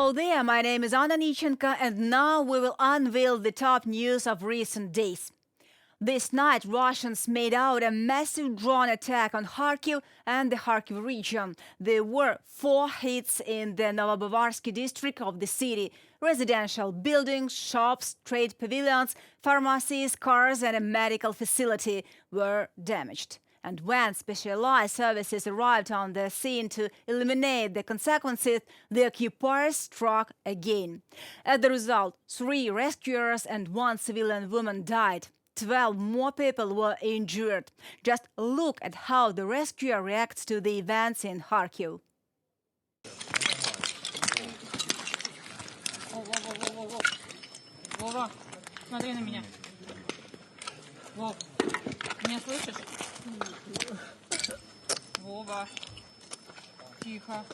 Hello there, my name is Anna Nichenko, and now we will unveil the top news of recent days. This night, Russians made out a massive drone attack on Kharkiv and the Kharkiv region. There were 4 hits in the Novobovarsky district of the city. Residential buildings, shops, trade pavilions, pharmacies, cars and a medical facility were damaged. And when specialized services arrived on the scene to eliminate the consequences, the occupiers struck again. As a result, 3 rescuers and 1 civilian woman died. 12 more people were injured. Just look at how the rescuer reacts to the events in Kharkiv. Вова, смотри на меня. Вов, меня слышишь? Вова, тихо.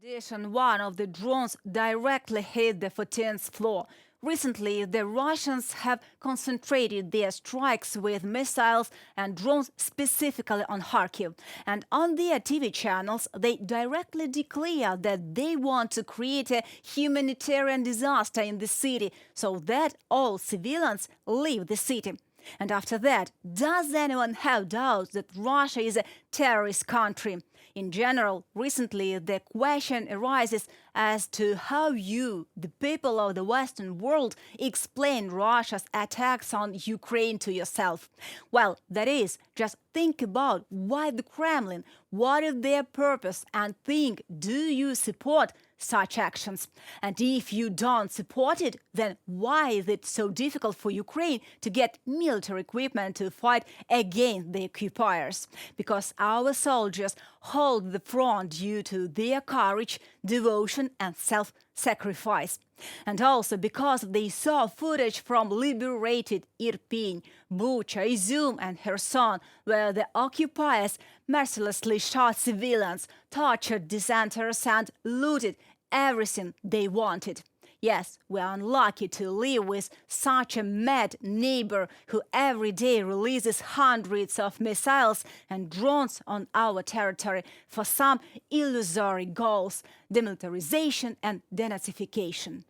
In addition, one of the drones directly hit the 14th floor. Recently, the Russians have concentrated their strikes with missiles and drones specifically on Kharkiv. And on their TV channels, they directly declare that they want to create a humanitarian disaster in the city so that all civilians leave the city. And after that, does anyone have doubts that Russia is a terrorist country? In general, recently the question arises as to how you, the people of the Western world, explain Russia's attacks on Ukraine to yourself. Well, that is, just think about why the Kremlin, what is their purpose, and think, do you support such actions? And if you don't support it, then why is it so difficult for Ukraine to get military equipment to fight against the occupiers? Because our soldiers hold the front due to their courage, devotion and self-sacrifice. And also because they saw footage from liberated Irpin, Bucha, Izum and Kherson, where the occupiers mercilessly shot civilians, tortured dissenters and looted everything they wanted. Yes, we are unlucky to live with such a mad neighbor who every day releases hundreds of missiles and drones on our territory for some illusory goals, demilitarization and denazification.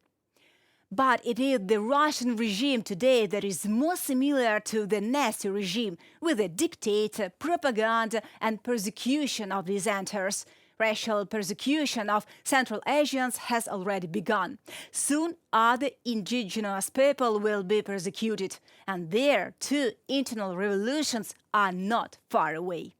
But it is the Russian regime today that is more similar to the Nazi regime, with a dictator, propaganda and persecution of dissenters. Racial persecution of Central Asians has already begun. Soon, other indigenous people will be persecuted, and there, too, internal revolutions are not far away.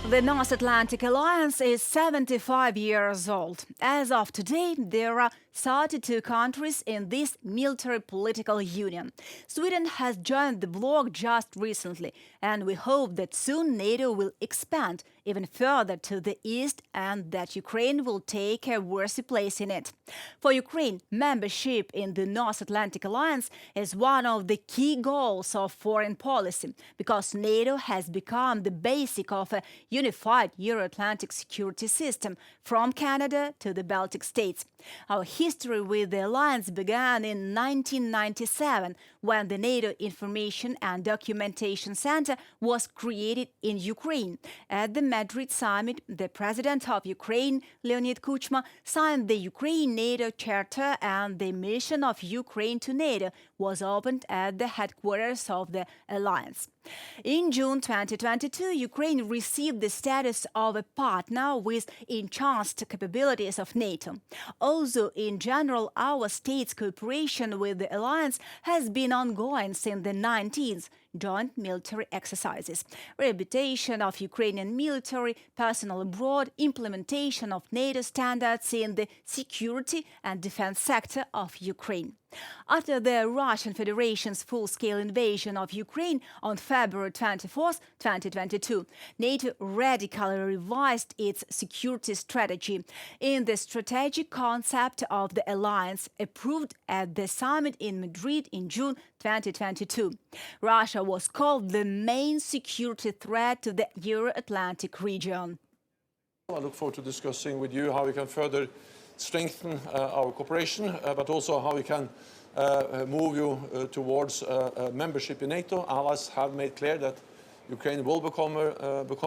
The North Atlantic Alliance is 75 years old. As of today, there are 32 countries in this military political union. Sweden has joined the bloc just recently, and we hope that soon NATO will expand even further to the east and that Ukraine will take a worthy place in it. For Ukraine, membership in the North Atlantic Alliance is one of the key goals of foreign policy, because NATO has become the basic of a unified Euro-Atlantic security system from Canada to the Baltic states. Our history with the alliance began in 1997, when the NATO Information and Documentation Center was created in Ukraine. At the Madrid summit, the president of Ukraine, Leonid Kuchma, signed the Ukraine-NATO Charter, and the mission of Ukraine to NATO was opened at the headquarters of the alliance. In June 2022, Ukraine received the status of a partner with enhanced capabilities of NATO. Also, in general, our state's cooperation with the alliance has been ongoing since the 90s. joint military exercises, rehabilitation of Ukrainian military personnel abroad, implementation of NATO standards in the security and defense sector of Ukraine. After the Russian Federation's full-scale invasion of Ukraine on February 24, 2022, NATO radically revised its security strategy. In the strategic concept of the alliance approved at the summit in Madrid in June 2022, Russia was called the main security threat to the Euro-Atlantic region. I look forward to discussing with you how we can further strengthen our cooperation, but also how we can move you towards membership in NATO. Allies have made clear that Ukraine will become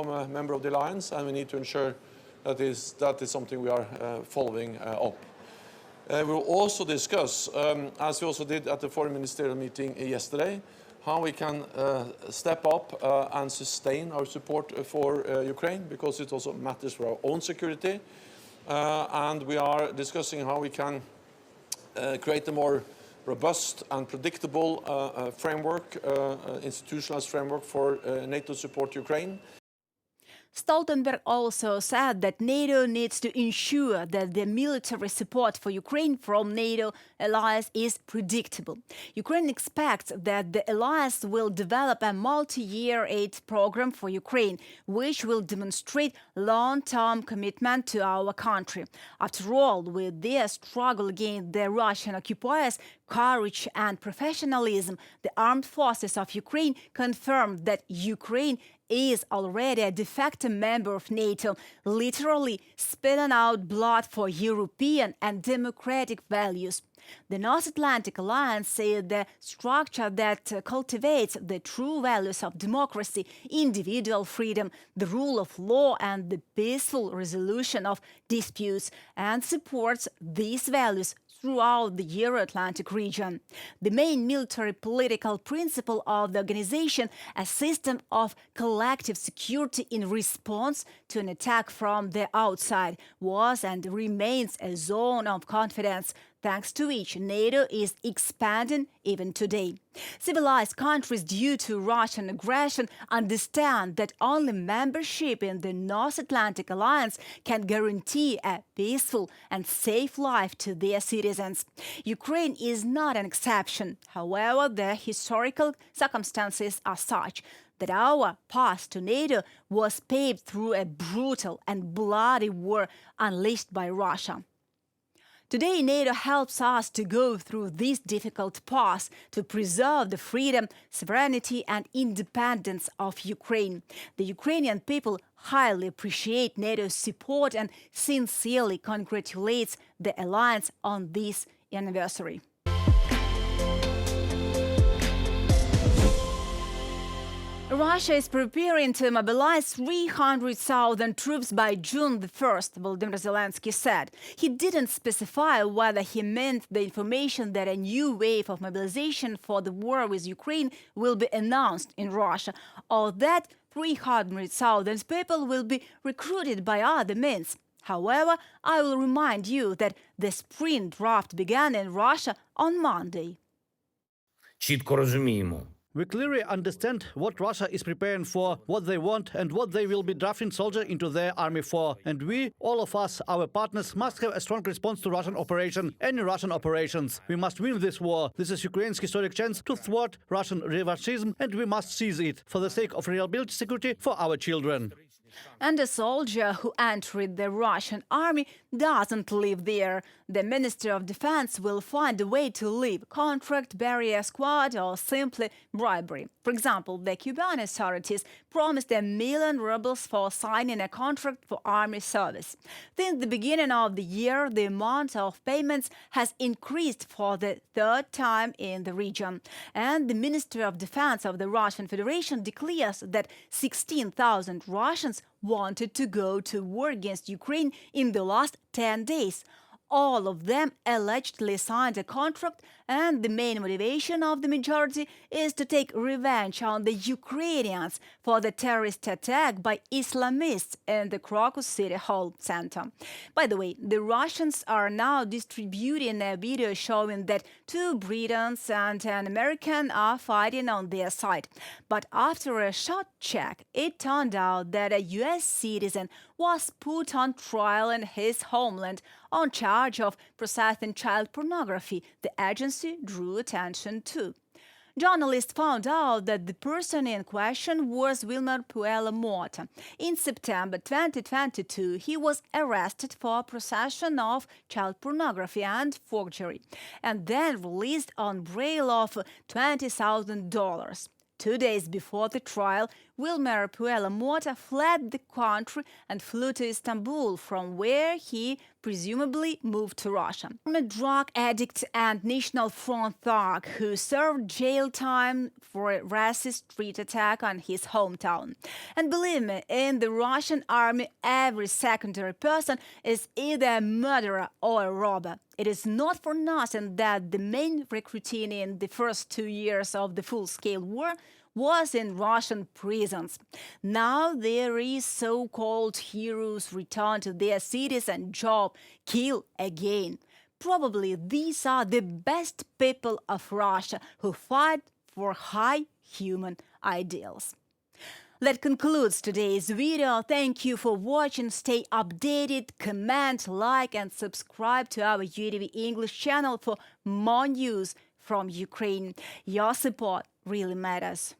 a member of the alliance, and we need to ensure that is something we are following up. We will also discuss, as we also did at the foreign ministerial meeting yesterday, how we can step up and sustain our support for Ukraine, because it also matters for our own security. And we are discussing how we can create a more robust and predictable framework, institutionalized framework for NATO support Ukraine. Stoltenberg also said that NATO needs to ensure that the military support for Ukraine from NATO allies is predictable. Ukraine expects that the alliance will develop a multi-year aid program for Ukraine, which will demonstrate long-term commitment to our country. After all, with their struggle against the Russian occupiers, courage and professionalism, the armed forces of Ukraine confirmed that Ukraine is already a de facto member of NATO, literally spilling out blood for European and democratic values. The North Atlantic Alliance is the structure that cultivates the true values of democracy, individual freedom, the rule of law and the peaceful resolution of disputes, and supports these values throughout the Euro-Atlantic region. The main military political principle of the organization, a system of collective security in response to an attack from the outside, was and remains a zone of confidence, thanks to which NATO is expanding even today. Civilized countries, due to Russian aggression, understand that only membership in the North Atlantic Alliance can guarantee a peaceful and safe life to their citizens. Ukraine is not an exception. However, the historical circumstances are such that our path to NATO was paved through a brutal and bloody war unleashed by Russia. Today, NATO helps us to go through this difficult path to preserve the freedom, sovereignty and independence of Ukraine. The Ukrainian people highly appreciate NATO's support and sincerely congratulates the alliance on this anniversary. Russia is preparing to mobilize 300,000 troops by June the 1st, Volodymyr Zelensky said. He didn't specify whether he meant the information that a new wave of mobilization for the war with Ukraine will be announced in Russia, or that 300,000 people will be recruited by other means. However, I will remind you that the spring draft began in Russia on Monday. Чітко розуміємо. We clearly understand what Russia is preparing for, what they want, and what they will be drafting soldiers into their army for. And we, all of us, our partners, must have a strong response to Russian operation, any Russian operations. We must win this war. This is Ukraine's historic chance to thwart Russian revanchism, and we must seize it for the sake of reliability security for our children. And a soldier who entered the Russian army doesn't live there. The Ministry of Defense will find a way to leave: contract, barrier squad, or simply bribery. For example, the Cuban authorities promised $1 million rubles for signing a contract for army service. Since the beginning of the year, the amount of payments has increased for the third time in the region. And the Ministry of Defense of the Russian Federation declares that 16,000 Russians wanted to go to war against Ukraine in the last 10 days. all of them allegedly signed a contract, and the main motivation of the majority is to take revenge on the Ukrainians for the terrorist attack by Islamists in the Crocus City Hall Center. By the way, the Russians are now distributing a video showing that 2 Britons and an American are fighting on their side. But after a short check, it turned out that a US citizen was put on trial in his homeland on charge of processing child pornography, the agency drew attention to. Journalists found out that the person in question was Wilmer Puella Mota. In September 2022, he was arrested for possession of child pornography and forgery, and then released on bail of $20,000. 2 days before the trial, Wilmer Puella Mota fled the country and flew to Istanbul, from where he presumably moved to Russia. A drug addict and National Front thug who served jail time for a racist street attack on his hometown. And believe me, in the Russian army, every secondary person is either a murderer or a robber. It is not for nothing that the main recruiting in the first 2 years of the full-scale war was in Russian prisons. Now there is so-called heroes return to their cities and job, kill again. Probably these are the best people of Russia who fight for high human ideals. That concludes today's video. Thank you for watching. Stay updated, comment, like and subscribe to our UATV English channel for more news from Ukraine. Your support really matters.